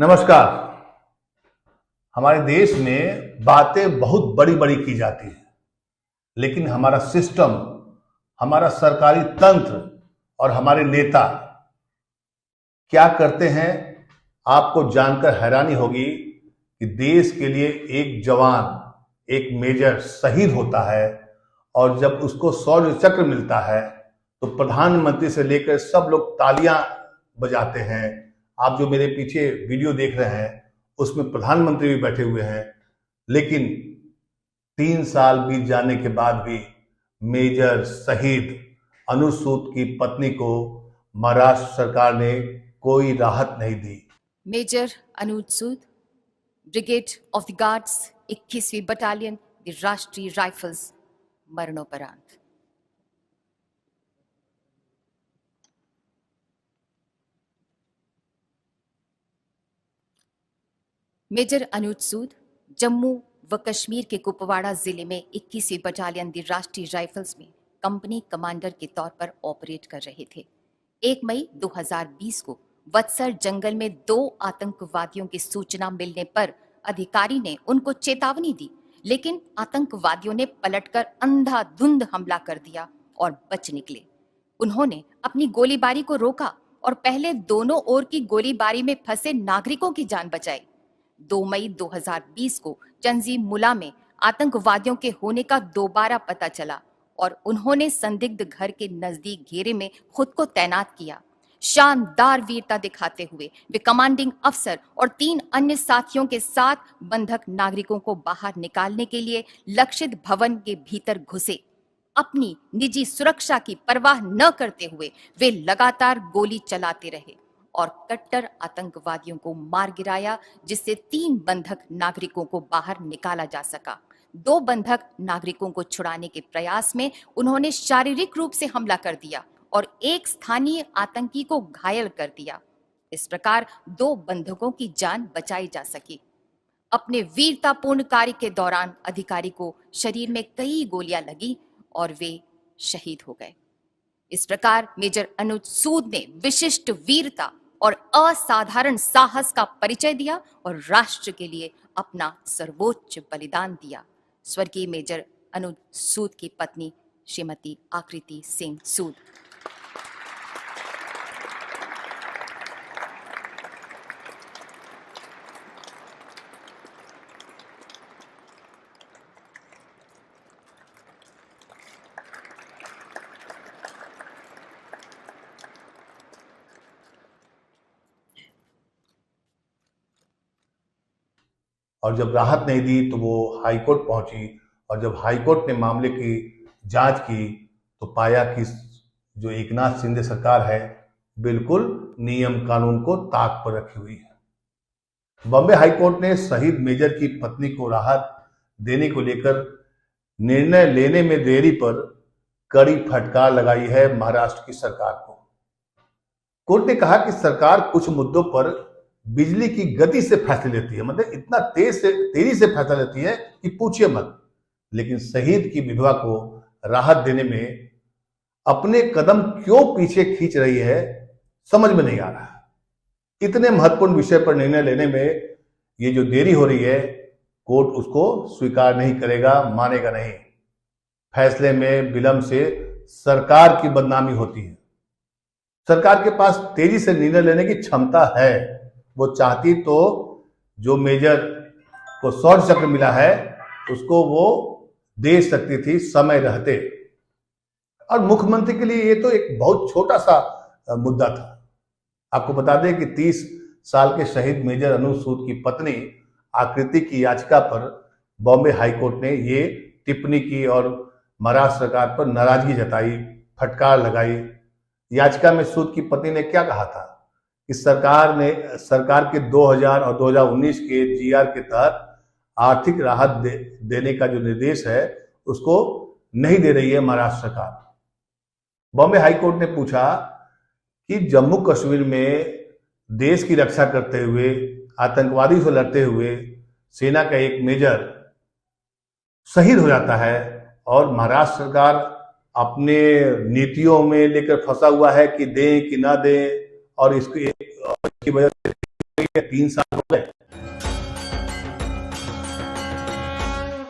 नमस्कार। हमारे देश में बातें बहुत बड़ी बड़ी की जाती है, लेकिन हमारा सिस्टम, हमारा सरकारी तंत्र और हमारे नेता क्या करते हैं, आपको जानकर हैरानी होगी कि देश के लिए एक जवान, एक मेजर शहीद होता है और जब उसको शौर्य चक्र मिलता है तो प्रधानमंत्री से लेकर सब लोग तालियां बजाते हैं। आप जो मेरे पीछे वीडियो देख रहे हैं उसमें प्रधानमंत्री भी बैठे हुए हैं, लेकिन 3 साल बीत जाने के बाद भी मेजर शहीद अनुज सूद की पत्नी को महाराष्ट्र सरकार ने कोई राहत नहीं दी। Major Anuj Sood, brigade of the guards, 21वीं बटालियन, द राष्ट्रीय राइफल्स, मरणोपरांत। मेजर अनुज सूद जम्मू व कश्मीर के कुपवाड़ा जिले में 21वीं बटालियन द राष्ट्रीय राइफल्स में कंपनी कमांडर के तौर पर ऑपरेट कर रहे थे। 1 मई 2020 को वत्सर जंगल में 2 आतंकवादियों की सूचना मिलने पर अधिकारी ने उनको चेतावनी दी, लेकिन आतंकवादियों ने पलटकर अंधाधुंध हमला कर दिया और बच निकले। उन्होंने अपनी गोलीबारी को रोका और पहले दोनों ओर की गोलीबारी में फंसे नागरिकों की जान बचाई। 2 मई 2020 को चंजीमुला में आतंकवादियों के होने का दोबारा पता चला और उन्होंने संदिग्ध घर के नजदीक घेरे में खुद को तैनात किया। शानदार वीरता दिखाते हुए वे कमांडिंग अफसर और 3 अन्य साथियों के साथ बंधक नागरिकों को बाहर निकालने के लिए लक्षित भवन के भीतर घुसे। अपनी निजी सुरक्षा की परवाह न करते हुए वे लगातार गोली चलाते रहे और कट्टर आतंकवादियों को मार गिराया, जिससे 3 बंधक नागरिकों को बाहर निकाला जा सका। 2 बंधक नागरिकों को छुड़ाने के प्रयास में उन्होंने शारीरिक रूप से हमला कर दिया और एक स्थानीय आतंकी को घायल कर दिया। इस प्रकार 2 बंधकों की जान बचाई जा सकी। अपने वीरतापूर्ण कार्य के दौरान अधिकारी को शरीर में कई गोलियां लगी और वे शहीद हो गए। इस प्रकार मेजर अनुज सूद ने विशिष्ट वीरता और असाधारण साहस का परिचय दिया और राष्ट्र के लिए अपना सर्वोच्च बलिदान दिया। स्वर्गीय मेजर अनुज सूद की पत्नी श्रीमती आकृति सिंह सूद। और जब राहत नहीं दी तो वो हाईकोर्ट पहुंची और जब हाईकोर्ट ने मामले की जांच की तो पाया कि जो एकनाथ शिंदे सरकार है बिल्कुल नियम कानून को ताक पर रखी हुई है। बॉम्बे हाईकोर्ट ने शहीद मेजर की पत्नी को राहत देने को लेकर निर्णय लेने में देरी पर कड़ी फटकार लगाई है महाराष्ट्र की सरकार को। कोर्ट ने कहा कि सरकार कुछ मुद्दों पर बिजली की गति से फैसले लेती है, मतलब इतना तेजी से फैसला लेती है कि पूछिए मत, लेकिन शहीद की विधवा को राहत देने में अपने कदम क्यों पीछे खींच रही है समझ में नहीं आ रहा। इतने महत्वपूर्ण विषय पर निर्णय लेने में ये जो देरी हो रही है, कोर्ट उसको स्वीकार नहीं करेगा, मानेगा नहीं। फैसले में विलंब से सरकार की बदनामी होती है। सरकार के पास तेजी से निर्णय लेने की क्षमता है, वो चाहती तो जो मेजर को शौर्य चक्र मिला है उसको वो दे सकती थी समय रहते। और मुख्यमंत्री के लिए ये तो एक बहुत छोटा सा मुद्दा था। आपको बता दें कि 30 साल के शहीद मेजर अनुज सूद की पत्नी आकृति की याचिका पर बॉम्बे हाईकोर्ट ने ये टिप्पणी की और महाराष्ट्र सरकार पर नाराजगी जताई, फटकार लगाई। याचिका में सूद की पत्नी ने क्या कहा था कि सरकार के 2000 और 2019 के जीआर के तहत आर्थिक राहत देने का जो निर्देश है उसको नहीं दे रही है महाराष्ट्र सरकार। बॉम्बे हाईकोर्ट ने पूछा कि जम्मू कश्मीर में देश की रक्षा करते हुए, आतंकवादी से लड़ते हुए सेना का एक मेजर शहीद हो जाता है और महाराष्ट्र सरकार अपने नीतियों में लेकर फंसा हुआ है कि दें कि ना दें, और इसकी वजह से 3 साल